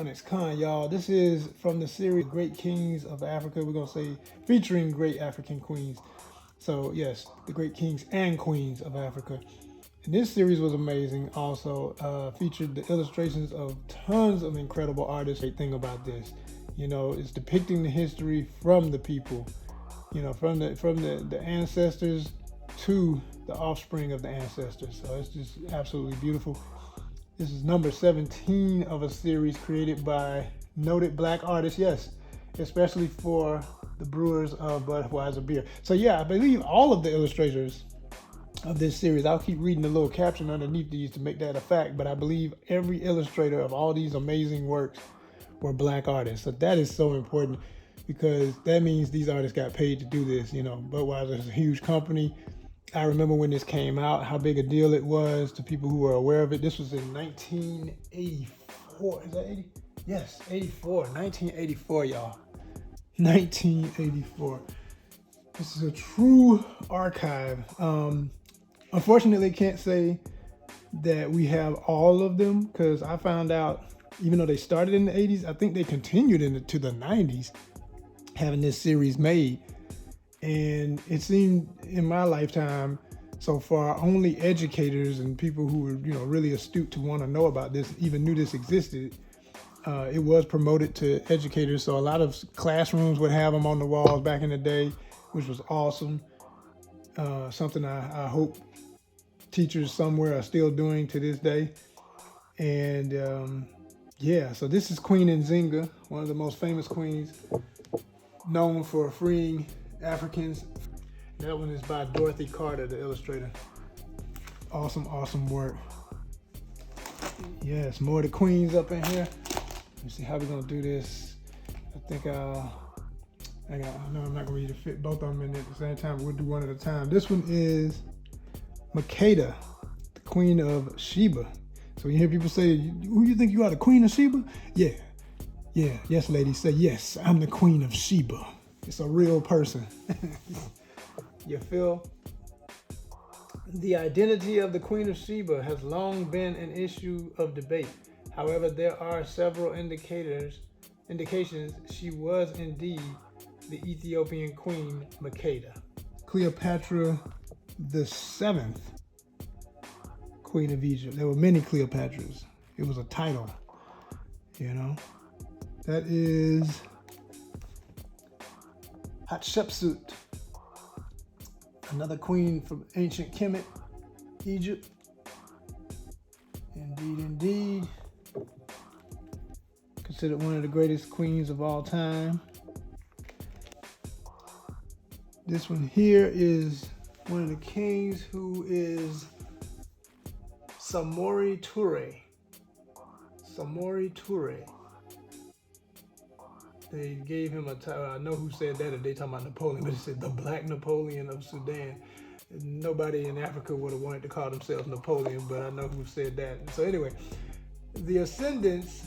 ONYXCON, y'all. This is from the series Great Kings of Africa. We're going to say featuring great African queens. So, yes, the great kings and queens of Africa. And this series was amazing. Also, featured the illustrations of tons of incredible artists. Great thing about this, it's depicting the history from the people, from the ancestors to the offspring of the ancestors. So it's just absolutely beautiful. This is number 17 of a series created by noted black artists, yes, especially for the brewers of Budweiser beer. So yeah, I believe all of the illustrators of this series, I'll keep reading the little caption underneath these to make that a fact, but I believe every illustrator of all these amazing works were black artists. So that is so important because that means these artists got paid to do this. Budweiser is a huge company. I remember when this came out, how big a deal it was to people who were aware of it. This was in 1984. Is that 80? Yes, 84. 1984, y'all. 1984. This is a true archive. Unfortunately, can't say that we have all of them because I found out, even though they started in the 80s, I think they continued into the 90s having this series made. And it seemed in my lifetime so far, only educators and people who were, really astute to want to know about this even knew this existed. It was promoted to educators, so a lot of classrooms would have them on the walls back in the day, which was awesome. Something I hope teachers somewhere are still doing to this day. And so this is Queen Nzinga, one of the most famous queens, known for freeing Africans. That one is by Dorothy Carter, the illustrator. Awesome work. Yes, more of the queens up in here. Let me see how we're gonna do this. I think I know I'm not gonna be able to fit both of them in at the same time, but we'll do one at a time. This one is Makeda, the Queen of Sheba. So you hear people say, who you think you are, the Queen of Sheba? Yeah, yes ladies, say yes, I'm the Queen of Sheba. It's a real person. You feel? The identity of the Queen of Sheba has long been an issue of debate. However, there are several indications she was indeed the Ethiopian Queen Makeda. Cleopatra the Seventh, Queen of Egypt. There were many Cleopatras. It was a title, That is Hatshepsut, another queen from ancient Kemet, Egypt. Indeed. Considered one of the greatest queens of all time. This one here is one of the kings, who is Samori Toure. They gave him a title. I know who said that if they talking about Napoleon, but it said the Black Napoleon of Sudan. Nobody in Africa would have wanted to call themselves Napoleon, but I know who said that. So anyway, the ascendance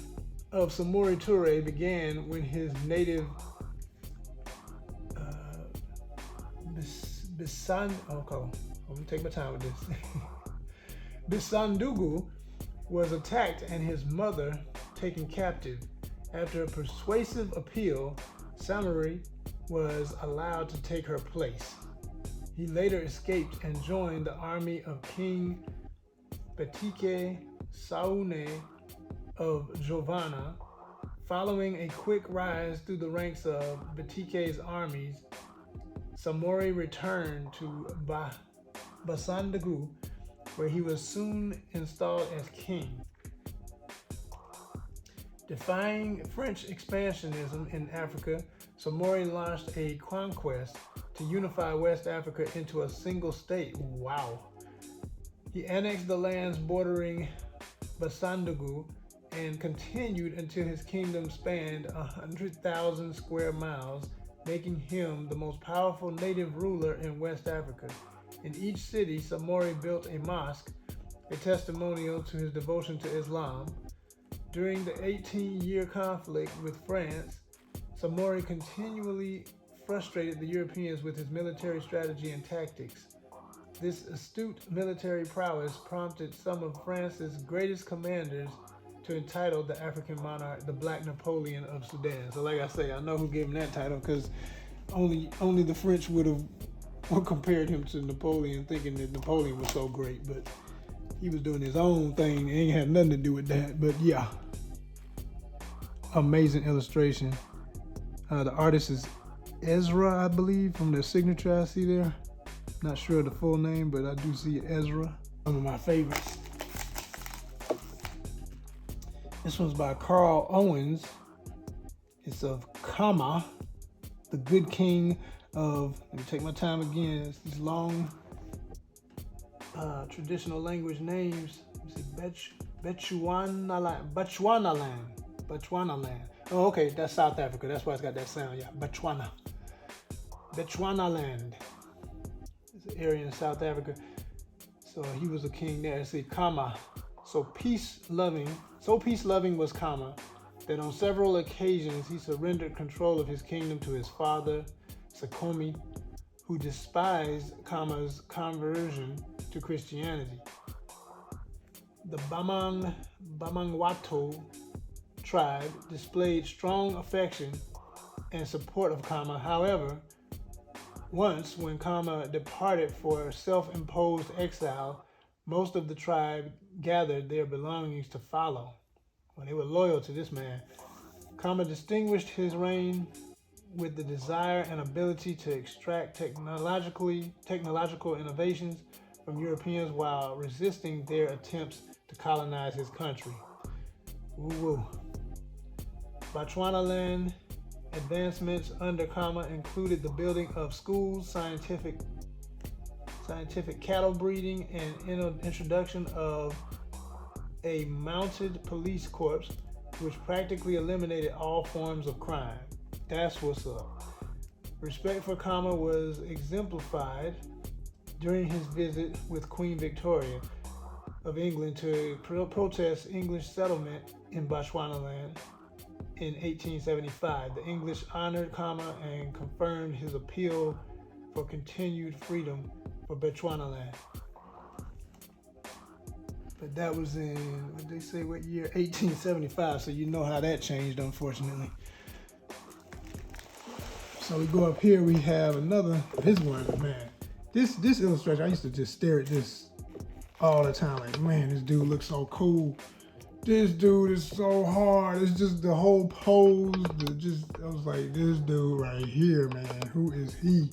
of Samori Toure began when his native I'm gonna take my time with this. Bisandugu was attacked and his mother taken captive. After a persuasive appeal, Samori was allowed to take her place. He later escaped and joined the army of King Betike Saune of Giovanna. Following a quick rise through the ranks of Betike's armies, Samori returned to Basandagu, where he was soon installed as king. Defying French expansionism in Africa, Samori launched a conquest to unify West Africa into a single state. Wow. He annexed the lands bordering Basandagu and continued until his kingdom spanned 100,000 square miles, making him the most powerful native ruler in West Africa. In each city, Samori built a mosque, a testimonial to his devotion to Islam. During the 18-year conflict with France, Samori continually frustrated the Europeans with his military strategy and tactics. This astute military prowess prompted some of France's greatest commanders to entitle the African monarch the Black Napoleon of Sudan. So like I say, I know who gave him that title, because only the French would have compared him to Napoleon, thinking that Napoleon was so great, but he was doing his own thing. It ain't had nothing to do with that. But yeah, amazing illustration. The artist is Ezra, I believe, from their signature I see there. Not sure of the full name, but I do see Ezra. One of my favorites. This one's by Carl Owens. It's of Kama, the good king of, let me take my time again, it's these long traditional language names. Bechuanaland. Oh, okay, that's South Africa. That's why it's got that sound. Yeah, Bechuanaland. It's an area in South Africa. So he was a king there. See, Kama. So peace-loving was Kama, that on several occasions he surrendered control of his kingdom to his father, Sakomi, who despised Kama's conversion to Christianity. The Bamangwato tribe displayed strong affection and support of Kama. However, once when Kama departed for self-imposed exile, most of the tribe gathered their belongings to follow. Well, they were loyal to this man. Kama distinguished his reign with the desire and ability to extract technological innovations from Europeans while resisting their attempts to colonize his country. Woo-woo. Bechuanaland advancements under Kama included the building of schools, scientific cattle breeding, and introduction of a mounted police corps, which practically eliminated all forms of crime. That's what's up. Respect for Kama was exemplified during his visit with Queen Victoria of England to protest English settlement in Bechuanaland in 1875. The English honored Kama and confirmed his appeal for continued freedom for Bechuanaland. But that was in, what they say, what year? 1875. So you know how that changed, unfortunately. So we go up here, we have another, this one, man. This illustration, I used to just stare at this all the time. Like, man, this dude looks so cool. This dude is so hard. It's just the whole pose. I was like, this dude right here, man. Who is he?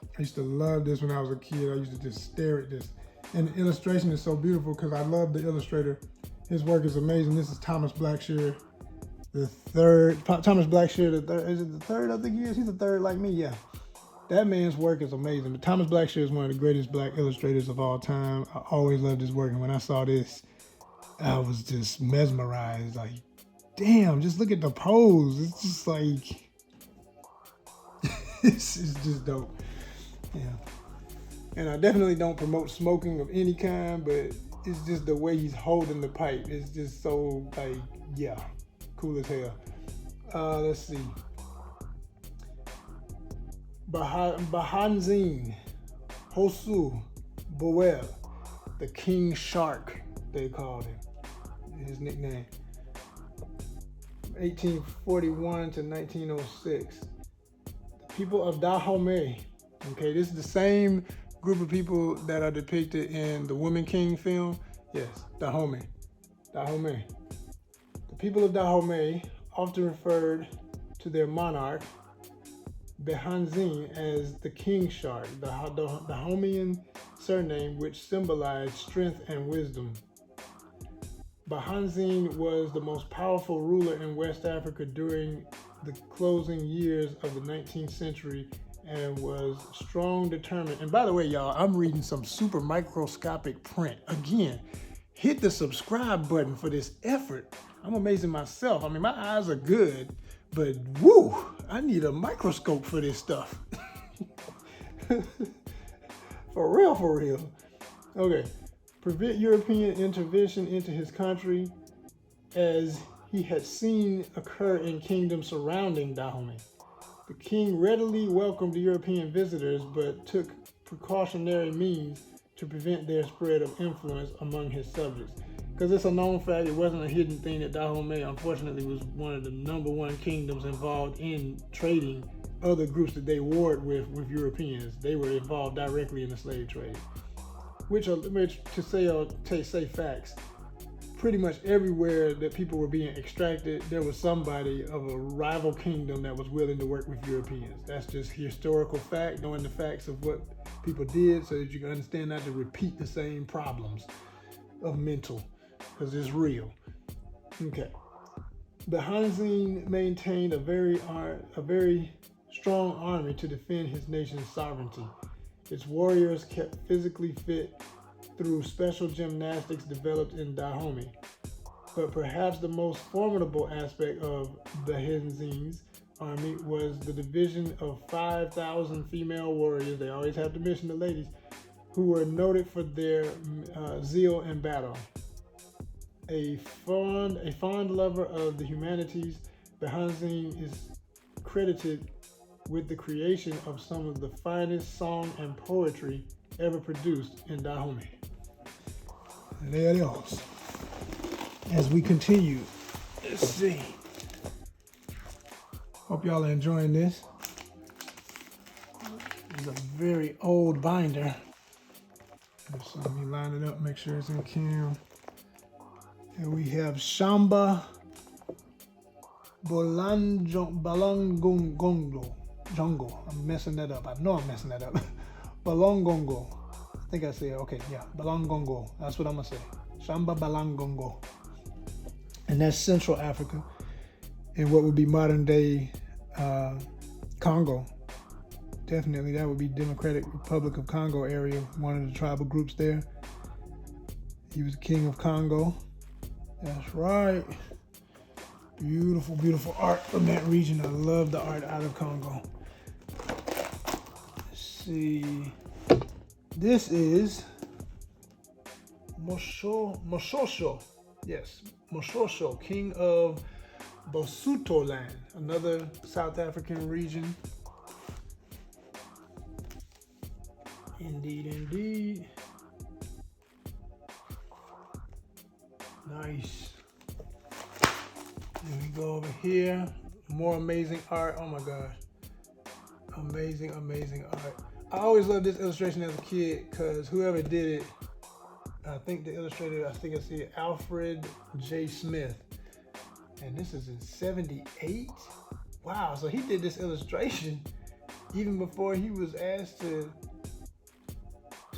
I used to love this when I was a kid. I used to just stare at this. And the illustration is so beautiful because I love the illustrator. His work is amazing. This is Thomas Blackshear the third. Thomas Blackshear the third. Is it the third? I think he is. He's the third like me. Yeah. That man's work is amazing. But Thomas Blackshear is one of the greatest black illustrators of all time. I always loved his work. And when I saw this, I was just mesmerized. Like, damn, just look at the pose. It's just like, it's just dope. Yeah. And I definitely don't promote smoking of any kind, but it's just the way he's holding the pipe. It's just so, like, yeah, cool as hell. Let's see. Bahanzine Hosu Boel, the King Shark, they called him. His nickname. 1841 to 1906. The people of Dahomey. Okay, this is the same group of people that are depicted in the Woman King film. Yes, Dahomey. Dahomey. The people of Dahomey often referred to their monarch, Behanzine, as the King Shark, the Dahomeyan surname which symbolized strength and wisdom. Behanzine was the most powerful ruler in West Africa during the closing years of the 19th century and was strong, determined. And by the way, y'all, I'm reading some super microscopic print. Again, hit the subscribe button for this effort. I'm amazing myself. I mean, my eyes are good, but woo, I need a microscope for this stuff. For real, for real. Okay. Prevent European intervention into his country, as he had seen occur in kingdoms surrounding Dahomey. The king readily welcomed European visitors, but took precautionary means to prevent their spread of influence among his subjects. because it's a known fact, it wasn't a hidden thing that Dahomey, unfortunately, was one of the #1 kingdoms involved in trading other groups that they warred with Europeans. They were involved directly in the slave trade. Which to say facts, pretty much everywhere that people were being extracted, there was somebody of a rival kingdom that was willing to work with Europeans. That's just historical fact, knowing the facts of what people did so that you can understand not to repeat the same problems of mental, because it's real. Okay. The Hanzin maintained a very strong army to defend his nation's sovereignty. Its warriors kept physically fit through special gymnastics developed in Dahomey. But perhaps the most formidable aspect of the Hanzin's army was the division of 5,000 female warriors, they always have to mention the ladies, who were noted for their zeal in battle. A fond lover of the humanities, the Hanzin is credited with the creation of some of the finest song and poetry ever produced in Dahomey. There it is. As we continue, let's see. Hope y'all are enjoying this. It's a very old binder. So let me line it up, make sure it's in cam. Here we have Shamba Balangongo. Jungle. I'm messing that up. I know I'm messing that up. Balangongo. I think I said, okay, yeah, Balangongo. That's what I'm going to say. Shamba Balangongo. And that's Central Africa, in what would be modern day Congo. Definitely, that would be Democratic Republic of Congo area, one of the tribal groups there. He was king of Congo. That's right. Beautiful, beautiful art from that region. I love the art out of Congo. Let's see. This is Moshosho. Yes, Moshosho, king of Bosuto land, another South African region. Indeed, indeed. Nice. And we go over here. More amazing art. Oh my gosh. Amazing, amazing art. I always loved this illustration as a kid because whoever did it, I think the illustrator, I see it, Alfred J. Smith. And this is in 78? Wow, so he did this illustration even before he was asked to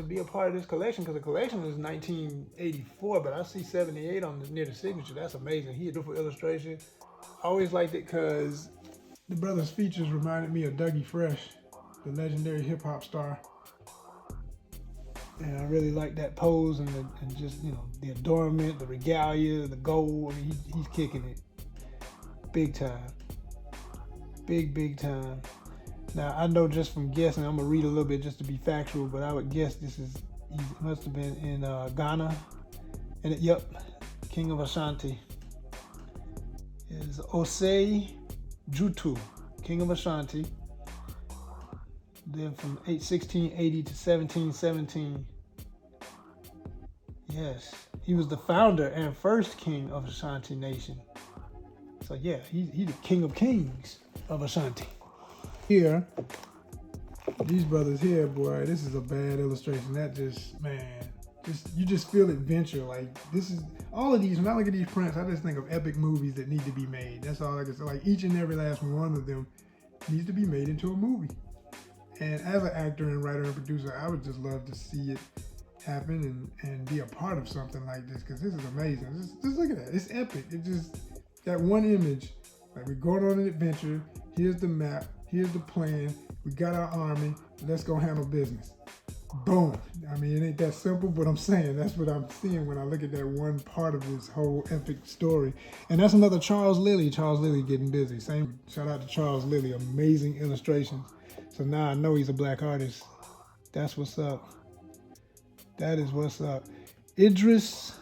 be a part of this collection, because the collection was 1984, but I see 78 near the signature. That's amazing. He had a beautiful illustration. I always liked it because the brother's features reminded me of Dougie Fresh, the legendary hip hop star. And I really like that pose and just, the adornment, the regalia, the gold. I mean, he's kicking it big time. Big time. Now, I know just from guessing, I'm going to read a little bit just to be factual, but I would guess he must have been in Ghana. And yep, King of Ashanti is Osei Jutu, King of Ashanti. Lived from 1680 to 1717. Yes, he was the founder and first king of Ashanti Nation. So yeah, he's the king of kings of Ashanti. Here, these brothers here, boy, this is a bad illustration. That you just feel adventure. Like, this is, all of these, when I look at these prints, I just think of epic movies that need to be made. That's all I can say. Like, each and every last one of them needs to be made into a movie. And as an actor and writer and producer, I would just love to see it happen and be a part of something like this, because this is amazing. Just look at that. It's epic. It just, that one image, like, we're going on an adventure. Here's the map. Here's the plan. We got our army. Let's go handle business. Boom. I mean, it ain't that simple, but I'm saying that's what I'm seeing when I look at that one part of this whole epic story. And that's another Charles Lilly. Charles Lilly getting busy. Same shout out to Charles Lilly. Amazing illustrations. So now I know he's a black artist. That's what's up. That is what's up. Idris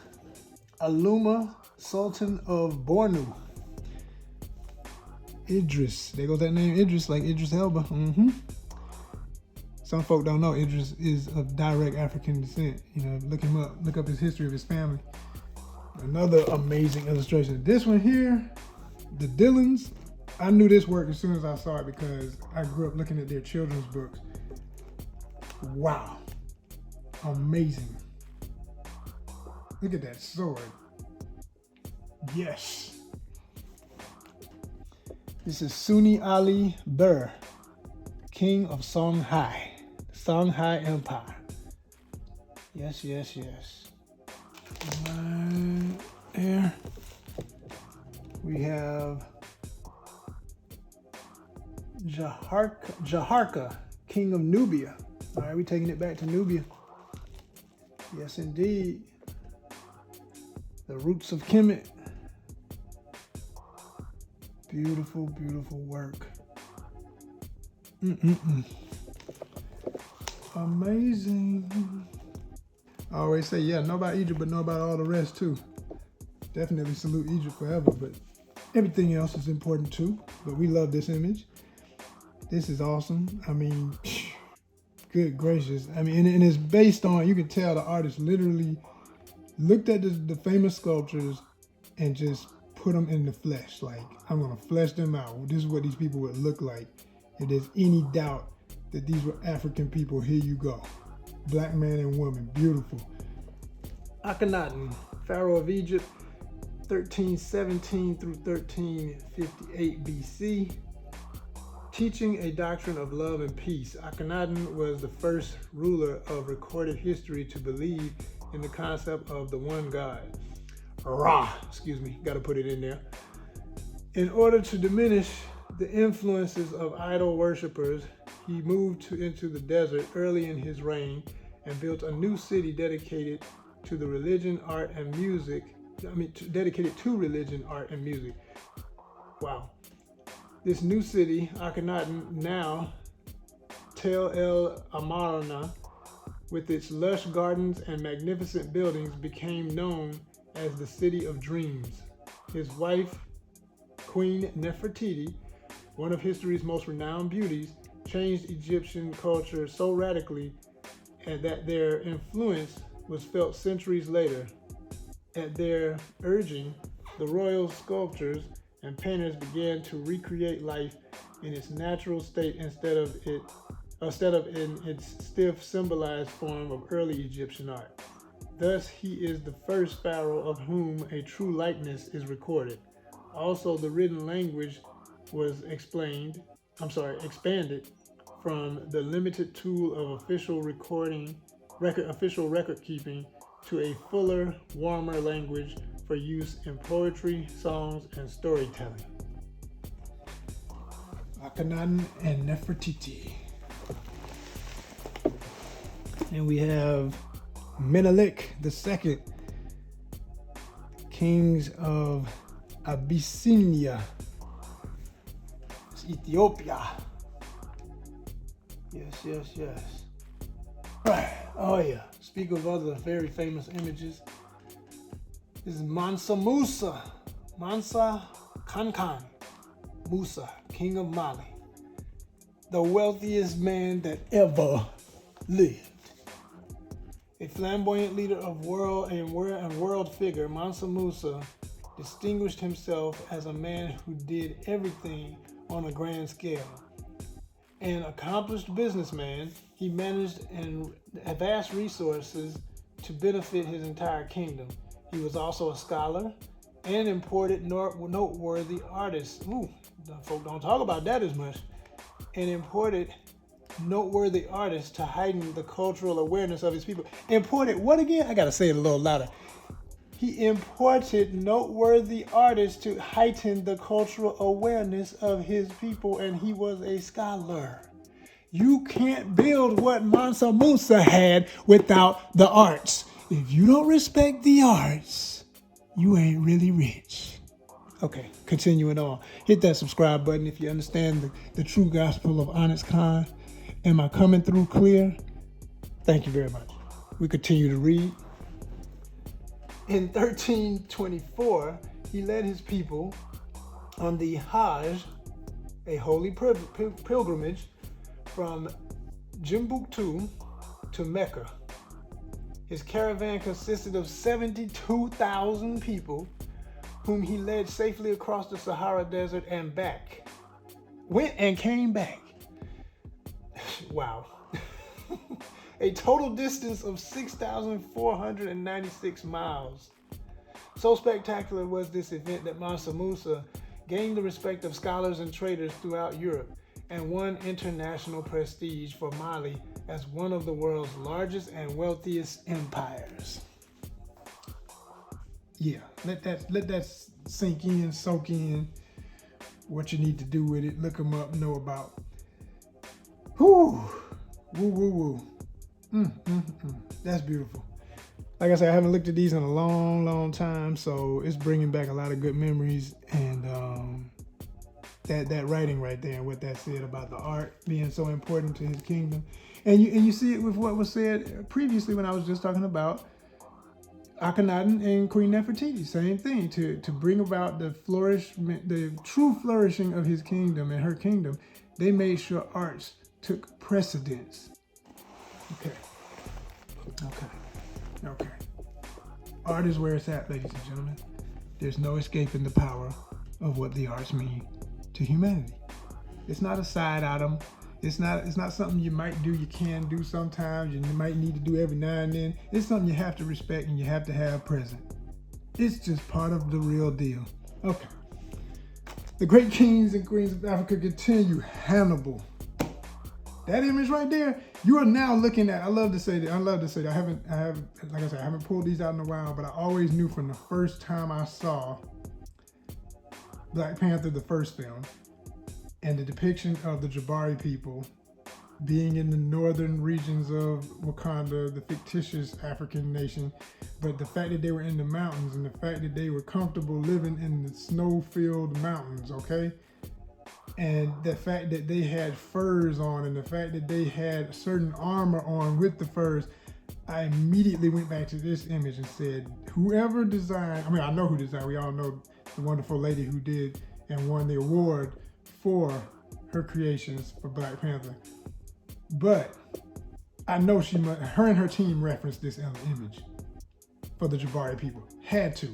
Aluma, Sultan of Bornu. Idris. There goes that name, Idris, like Idris Elba. Some folk don't know Idris is of direct African descent. Look him up. Look up his history of his family. Another amazing illustration. This one here, the Dylans, I knew this worked as soon as I saw it because I grew up looking at their children's books. Wow, amazing. Look at that sword. Yes. This is Sunni Ali Burr, King of Songhai, Songhai Empire. Yes, yes, yes. Right there. We have Jaharka, King of Nubia. All right, we're taking it back to Nubia. Yes, indeed. The roots of Kemet. Beautiful, beautiful work. Amazing. I always say, yeah, know about Egypt, but know about all the rest too. Definitely salute Egypt forever, but everything else is important too. But we love this image. This is awesome. I mean, good gracious. I mean, and it's based on, you can tell the artist literally looked at the famous sculptures and just put them in the flesh. Like, I'm gonna flesh them out. This is what these people would look like. If there's any doubt that these were African people, here you go. Black man and woman, beautiful. Akhenaten, Pharaoh of Egypt, 1317 through 1358 BC. Teaching a doctrine of love and peace, Akhenaten was the first ruler of recorded history to believe in the concept of the one God. Ra, excuse me, gotta put it in there. In order to diminish the influences of idol worshippers, he moved into the desert early in his reign and built a new city dedicated to the religion, art, and music. Dedicated to religion, art, and music. Wow. This new city, Akhenaten, now Tel El Amarna, with its lush gardens and magnificent buildings, became known as the City of Dreams. His wife, Queen Nefertiti, one of history's most renowned beauties, changed Egyptian culture so radically that their influence was felt centuries later. At their urging, the royal sculptors and painters began to recreate life in its natural state instead of in its stiff, symbolized form of early Egyptian art. Thus, he is the first pharaoh of whom a true likeness is recorded. Also, the written language was expanded from the limited tool of official record keeping to a fuller, warmer language for use in poetry, songs, and storytelling. Akhenaten and Nefertiti. And we have Menelik II, kings of Abyssinia, it's Ethiopia. Yes, yes, yes. Right. Oh yeah. Speak of other very famous images. This is Mansa Musa, Mansa Kankan Musa, king of Mali, the wealthiest man that ever lived. A flamboyant leader of world figure, Mansa Musa distinguished himself as a man who did everything on a grand scale. An accomplished businessman, he managed vast resources to benefit his entire kingdom. He was also a scholar and imported noteworthy artists. Ooh, folk don't talk about that as much. And imported noteworthy artists to heighten the cultural awareness of his people. Imported what again? I gotta say it a little louder. He imported noteworthy artists to heighten the cultural awareness of his people, and he was a scholar. You can't build what Mansa Musa had without the arts. If you don't respect the arts, you ain't really rich. Okay, continuing on. Hit that subscribe button if you understand the true gospel of ONYXCON. Am I coming through clear? Thank you very much. We continue to read. In 1324, he led his people on the Hajj, a holy pilgrimage from Timbuktu to Mecca. His caravan consisted of 72,000 people, whom he led safely across the Sahara Desert and back. Went and came back. Wow. A total distance of 6,496 miles. So spectacular was this event that Mansa Musa gained the respect of scholars and traders throughout Europe and won international prestige for Mali as one of the world's largest and wealthiest empires. Yeah, let that sink in, soak in. What you need to do with it, look them up, know about. Whoo, woo, woo, woo. That's beautiful. Like I said, I haven't looked at these in a long, long time, so it's bringing back a lot of good memories. And that writing right there and what that said about the art being so important to his kingdom. And you see it with what was said previously when I was just talking about Akhenaten and Queen Nefertiti. Same thing, to bring about the true flourishing of his kingdom and her kingdom. They made sure arts took precedence. Okay. Art is where it's at, ladies and gentlemen. There's no escaping the power of what the arts mean to humanity. It's not a side item. It's not something you might do, you can do sometimes, you might need to do every now and then. It's something you have to respect and you have to have present. It's just part of the real deal. Okay. The great kings and queens of Africa continue. Hannibal. That image right there, you are now looking at, I love to say that. I haven't, like I said, I haven't pulled these out in a while, but I always knew from the first time I saw Black Panther, the first film, and the depiction of the Jabari people being in the northern regions of Wakanda, the fictitious African nation, but the fact that they were in the mountains and the fact that they were comfortable living in the snow-filled mountains, okay? And the fact that they had furs on and the fact that they had certain armor on with the furs, I immediately went back to this image and said, whoever designed, I mean, I know who designed, we all know the wonderful lady who did and won the award for her creations for Black Panther. But I know her and her team referenced this image for the Jabari people. Had to.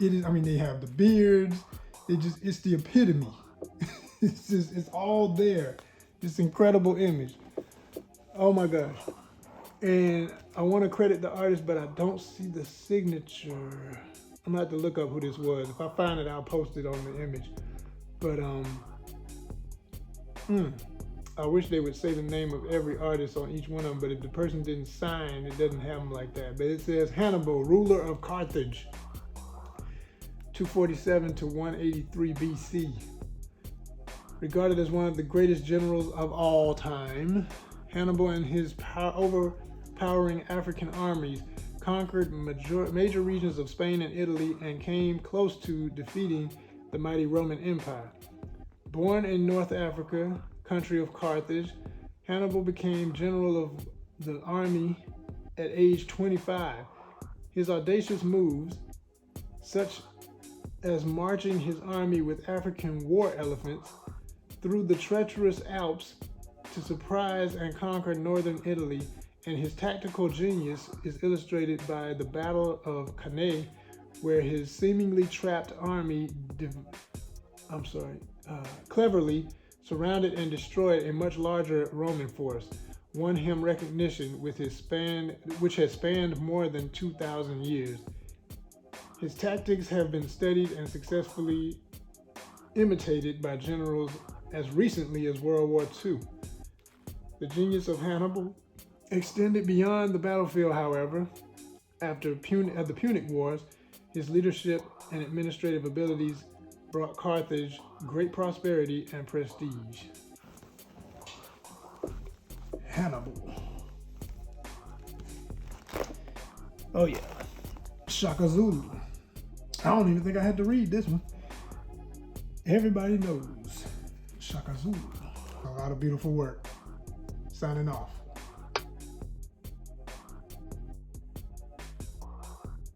It is, I mean, they have the beards. It's the epitome. It's all there. This incredible image. Oh my gosh. And I want to credit the artist, but I don't see the signature. I'm gonna have to look up who this was. If I find it, I'll post it on the image. But I wish they would say the name of every artist on each one of them, but if the person didn't sign, it doesn't have them like that. But it says Hannibal, ruler of Carthage, 247 to 183 BC. Regarded as one of the greatest generals of all time, Hannibal and his overpowering African armies conquered major regions of Spain and Italy and came close to defeating the mighty Roman Empire. Born in North Africa, country of Carthage, Hannibal became general of the army at age 25. His audacious moves, such as marching his army with African war elephants through the treacherous Alps to surprise and conquer northern Italy, and his tactical genius is illustrated by the Battle of Cannae, where his seemingly trapped army cleverly surrounded and destroyed a much larger Roman force, won him recognition which has spanned more than 2,000 years. His tactics have been studied and successfully imitated by generals as recently as World War II. The genius of Hannibal extended beyond the battlefield, however. After the Punic Wars, his leadership and administrative abilities brought Carthage great prosperity and prestige. Hannibal. Oh yeah, Shaka Zulu. I don't even think I had to read this one. Everybody knows Shaka Zulu. A lot of beautiful work. Signing off.